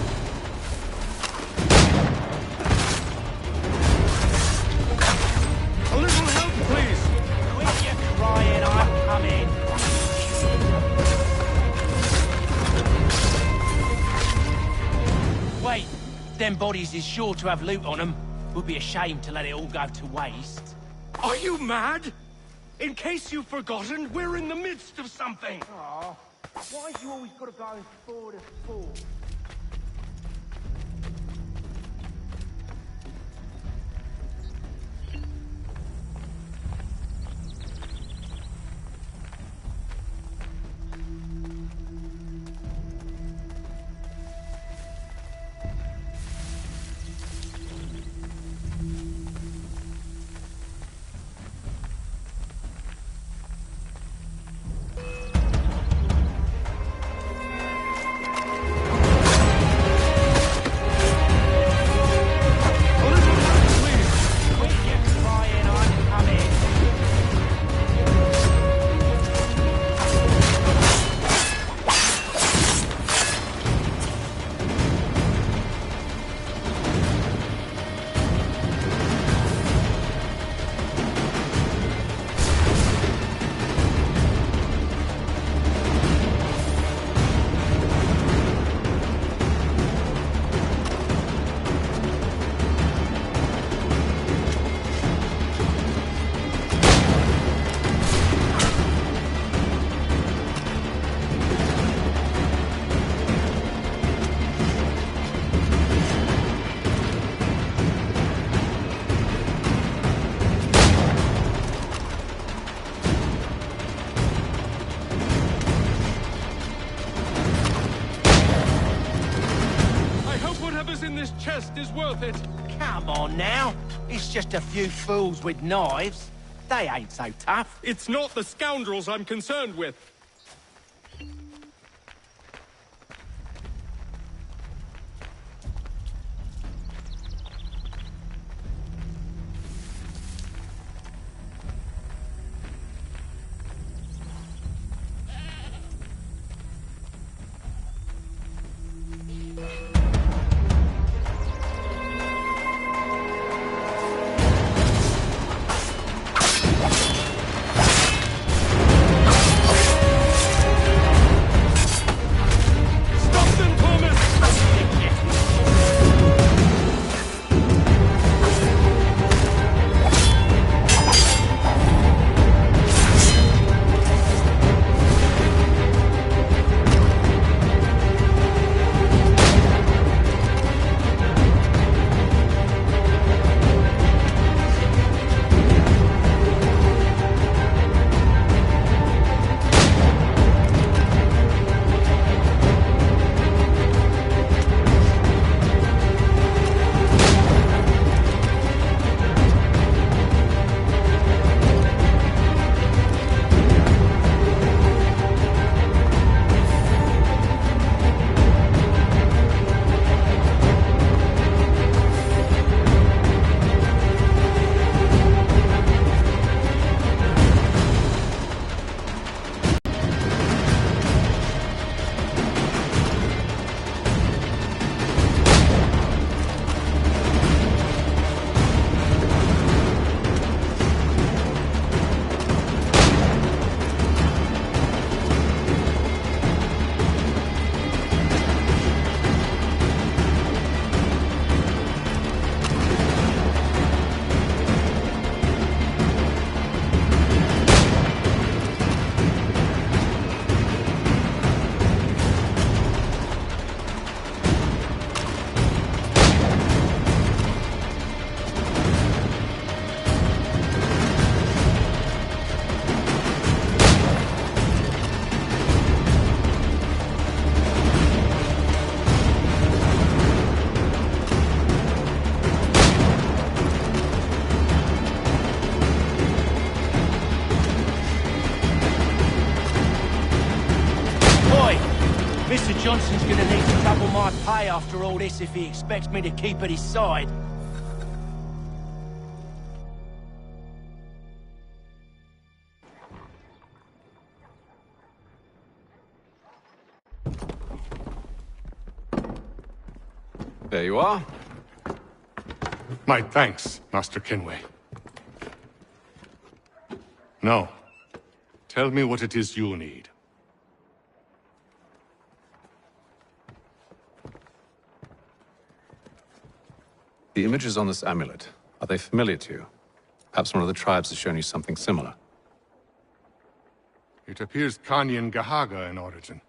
Them bodies is sure to have loot on them. Would be a shame to let it all go to waste. Are you mad? In case you've forgotten, we're in the midst of something. Aw, why you always gotta go for the fall? Is worth it. Come on now. It's just a few fools with knives. They ain't so tough. It's not the scoundrels I'm concerned with. Mr. Johnson's gonna need to double my pay after all this if he expects me to keep at his side. There you are. My thanks, Master Kenway. Now, tell me what it is you need. The images on this amulet, are they familiar to you? Perhaps one of the tribes has shown you something similar. It appears Kanyan Gahaga in origin.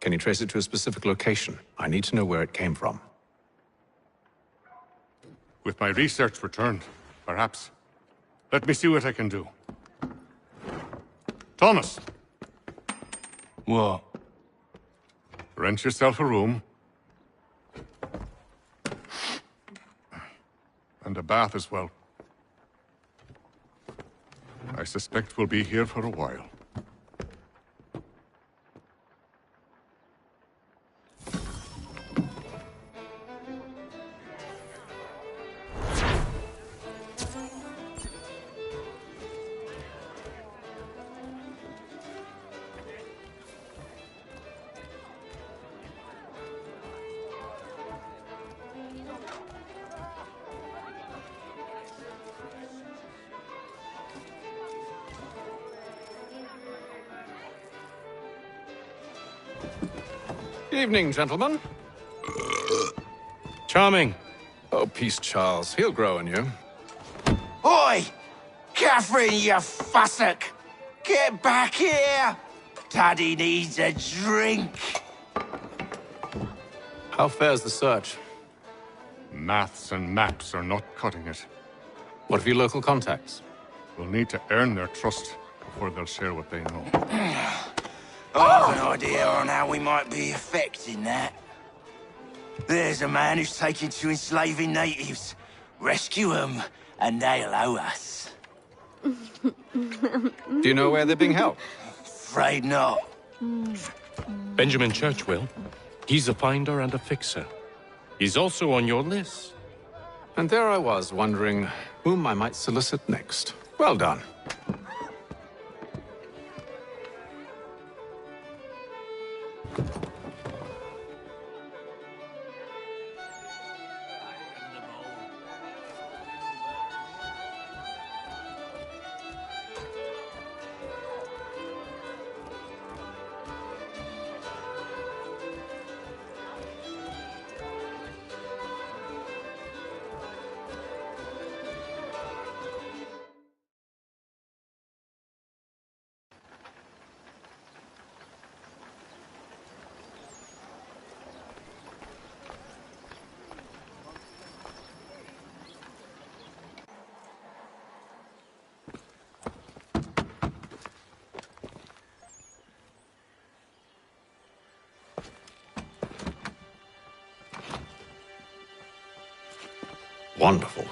Can you trace it to a specific location? I need to know where it came from. With my research returned, perhaps. Let me see what I can do. Thomas! What? Rent yourself a room. And a bath as well. I suspect we'll be here for a while. Evening, gentlemen. Charming. Oh, peace, Charles. He'll grow on you. Oi! Catherine, you fussock! Get back here! Daddy needs a drink! How fares the search? Maths and maps are not cutting it. What of your local contacts? We'll need to earn their trust before they'll share what they know. I have an idea on how we might be affecting that. There's a man who's taken to enslaving natives. Rescue them, and they'll owe us. Do you know where they're being held? Afraid not. Benjamin Churchwill. He's a finder and a fixer. He's also on your list. And there I was, wondering whom I might solicit next. Well done. Wonderful.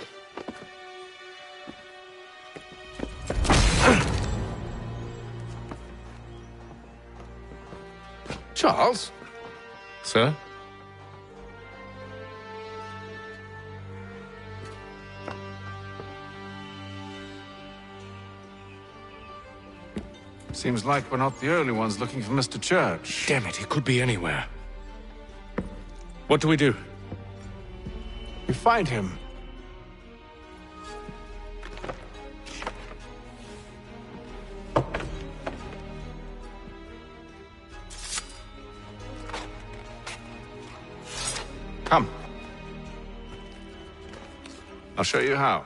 Charles? Sir? Seems like we're not the only ones looking for Mr. Church. Damn it, he could be anywhere. What do we do? We find him. Come. I'll show you how.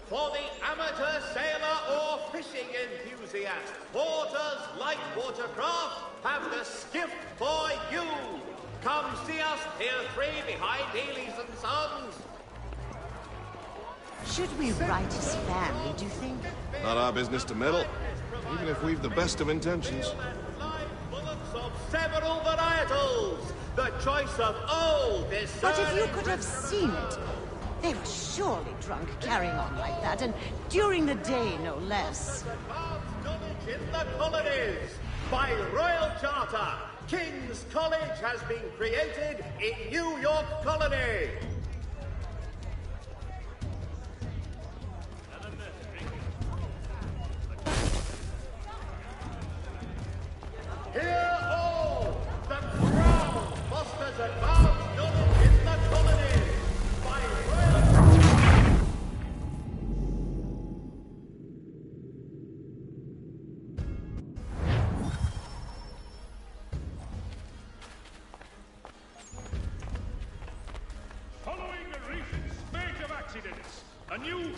For the amateur sailor or fishing enthusiast, Porter's light watercraft have the skiff for you. Come see us, Pier 3 behind Healy's and Sons. Should we write his family, do you think? Not our business to meddle, even if we've the best of intentions. Bullocks of several varietals. The choice of old is. But if you could have seen it, they were surely drunk carrying on like that, and during the day, no less. In the colonies, by royal charter, King's College has been created in New York Colony.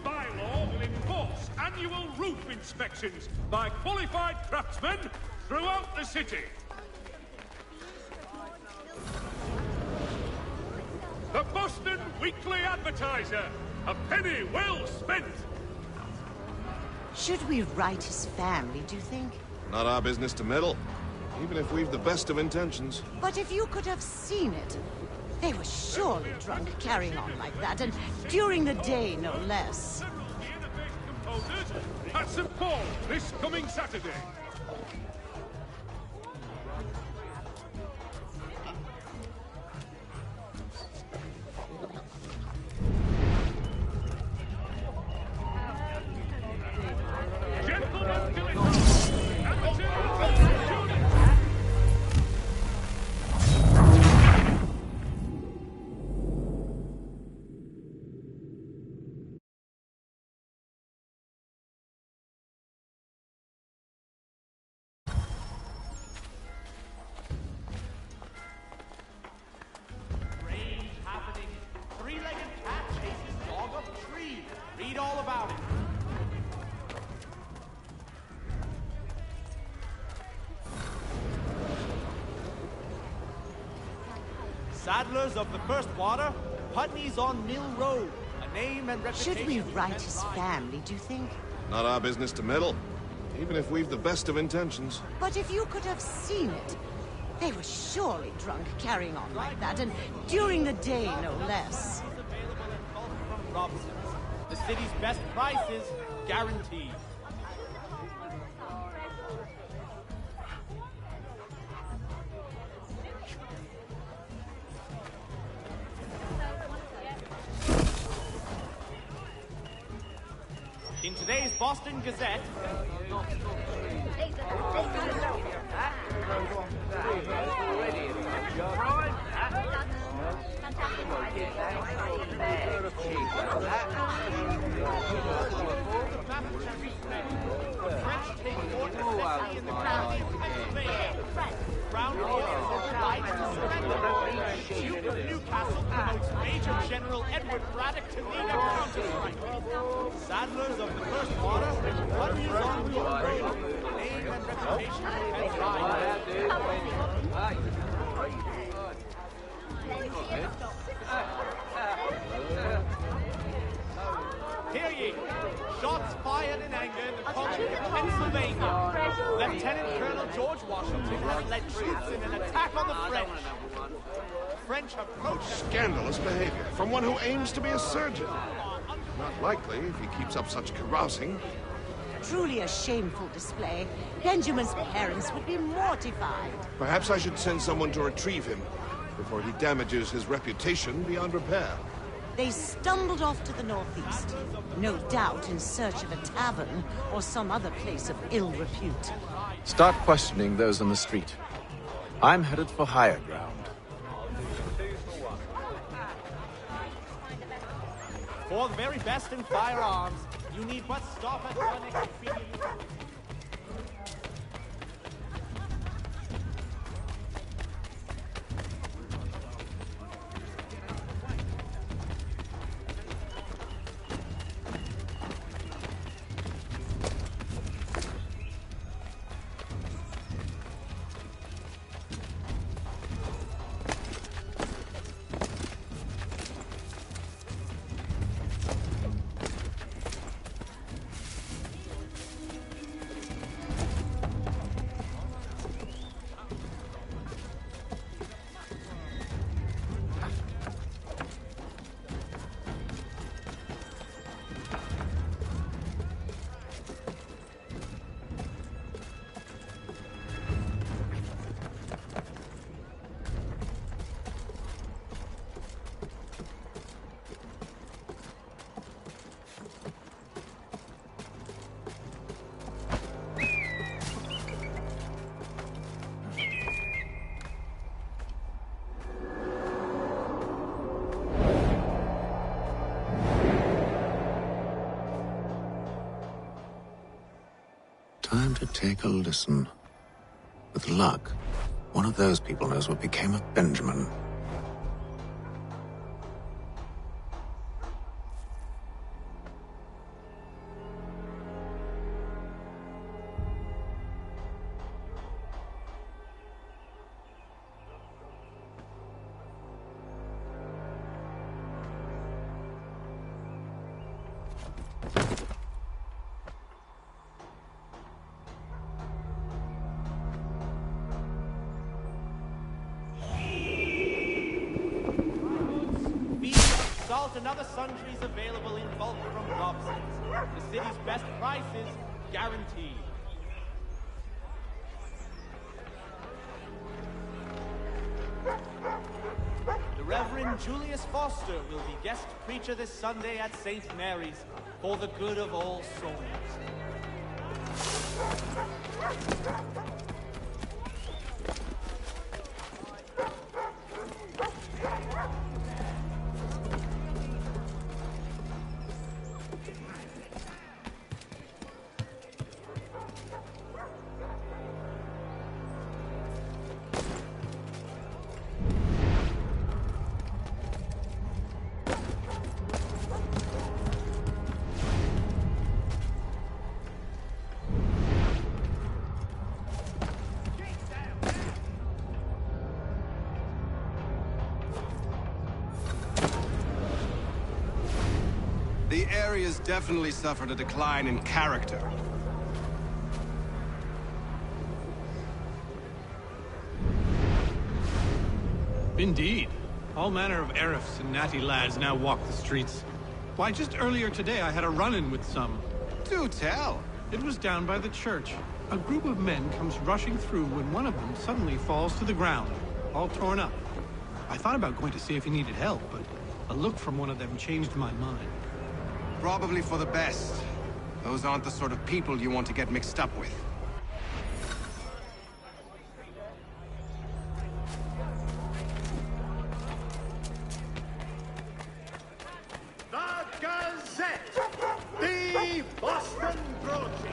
bylaw will enforce annual roof inspections by qualified craftsmen throughout the city. The Boston Weekly Advertiser. A penny well spent. Should we write his family, do you think? Not our business to meddle, even if we've the best of intentions. But if you could have seen it, they were surely drunk carrying on like that, and during the day, no less. At St. Paul this coming Saturday. Saddlers of the First Water, Putney's on Mill Road. A name and reputation. Should we write his family, do you think? Not our business to meddle, even if we've the best of intentions. But if you could have seen it, they were surely drunk carrying on like that, and during the day, no less. The city's best prices, guaranteed. In today's Boston Gazette, Duke of Newcastle promotes Major General Edward Braddock to lead a counter-strike. Saddlers of the First Water, Putney's on Mill Road. Name and reputation can ride. Hear ye! Shots fired in anger in the country of Pennsylvania. Lieutenant Colonel George Washington has led troops in an attack on the French. French approach. Scandalous behavior from one who aims to be a surgeon. Not likely if he keeps up such carousing. Truly a shameful display. Benjamin's parents would be mortified. Perhaps I should send someone to retrieve him before he damages his reputation beyond repair. They stumbled off to the northeast, no doubt in search of a tavern or some other place of ill repute. Start questioning those on the street. I'm headed for higher ground. For the very best in firearms, you need but stop at one convenient. Time to take a listen. With luck, one of those people knows what became of Benjamin. and other sundries available in bulk from Dobson's. The city's best prices guaranteed. The Reverend Julius Foster will be guest preacher this Sunday at St. Mary's for the good of all souls. The area's definitely suffered a decline in character. Indeed. All manner of Arifs and natty lads now walk the streets. Why, just earlier today I had a run-in with some. Do tell! It was down by the church. A group of men comes rushing through when one of them suddenly falls to the ground, all torn up. I thought about going to see if he needed help, but a look from one of them changed my mind. Probably for the best. Those aren't the sort of people you want to get mixed up with. The Gazette! The Boston Broadsheet!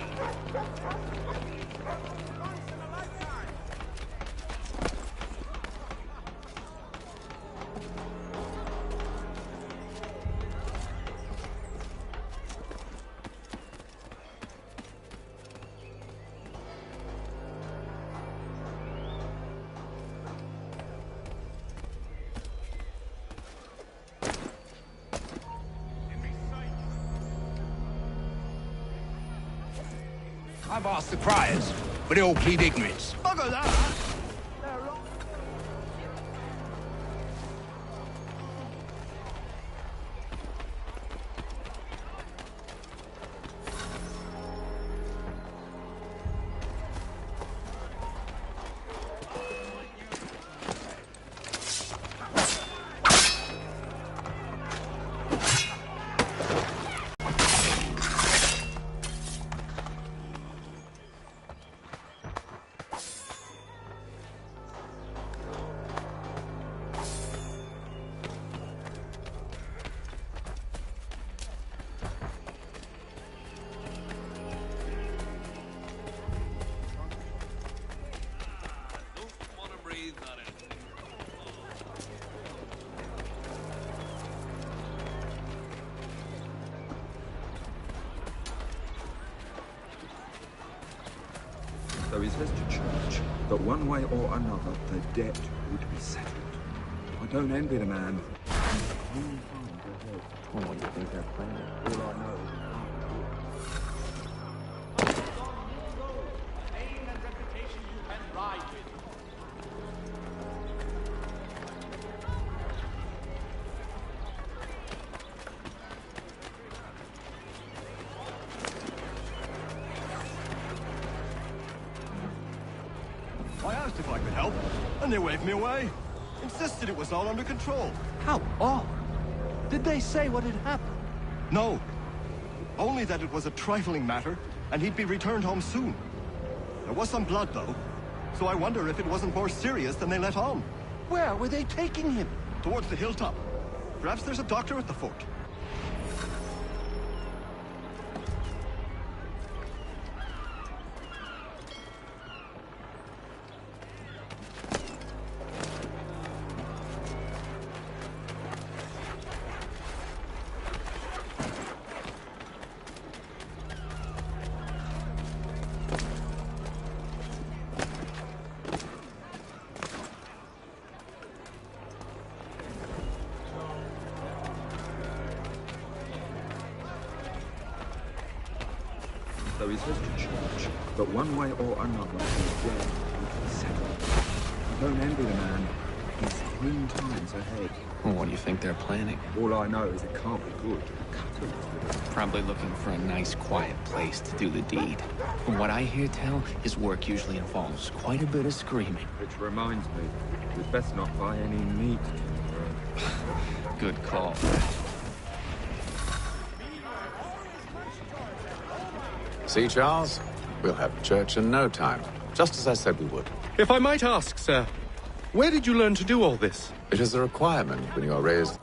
I've asked the criers, but they all plead ignorance. Bugger that! So he says to church that one way or another the debt would be settled. I don't envy the man. Oh, you think they're playing? All I know is Name and reputation you can ride with. I asked if I could help, and they waved me away. Insisted it was all under control. How odd. Did they say what had happened? No. Only that it was a trifling matter, and he'd be returned home soon. There was some blood, though, so I wonder if it wasn't more serious than they let on. Where were they taking him? Towards the hilltop. Perhaps there's a doctor at the fort. So he says to church that one way or another the debt would be settled. I don't envy the man. He's 3 times ahead. Well, what do you think they're planning? All I know is it can't be good. Probably looking for a nice, quiet place to do the deed. From what I hear tell, his work usually involves quite a bit of screaming. Which reminds me, we'd best not buy any meat. Good call. See, Charles? We'll have church in no time, just as I said we would. If I might ask, sir, where did you learn to do all this? It is a requirement when you are raised